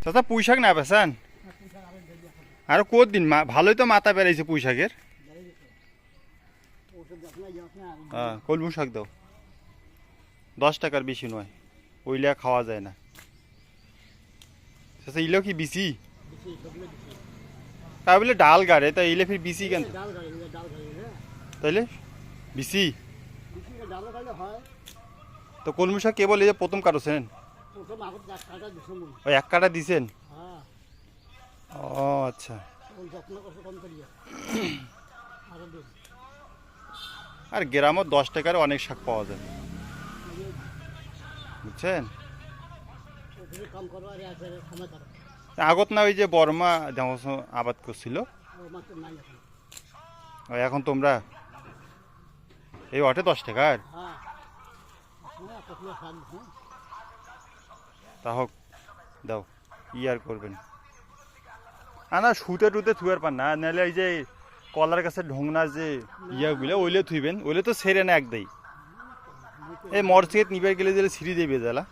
চাচা পুঁই শাক না বেচান আর কতদিন ভালোই তো মাথা বেড়াইছে পুঁই শাকের। হ্যাঁ কলমু শাক দাও 10 টাকার বেশি নয়, ওইলা খাওয়া যায় না। চাচা ইলেও কি বিসি তা বলে ডাল গাড়ে তা ইলে ফির বিসি কেন তাইলে বিসি তো কলমু শাক কেবল এই যে প্রথম কাটছেন ওই 1 কাটা দিছেন। ও আচ্ছা আর গ্রামে 10 টাকার অনেক শাক পাওয়া যায় বুঝছেন। আগত না ওই যে বর্মা আবাদ করছিল এখন তোমরা এই অটে 10 টাকার তা হোক দাও ই আর করবেন না শুতে টুতে থুয়ার পান না নাহলে এই যে কলার কাছে ঢোংনা যে ইয়াগুলো ওইলে থুইবেন ওইলে তো সেরে না একদাই এই মরসিকে নিবার গেলে যে সিঁড়ি দেবে জ্বালা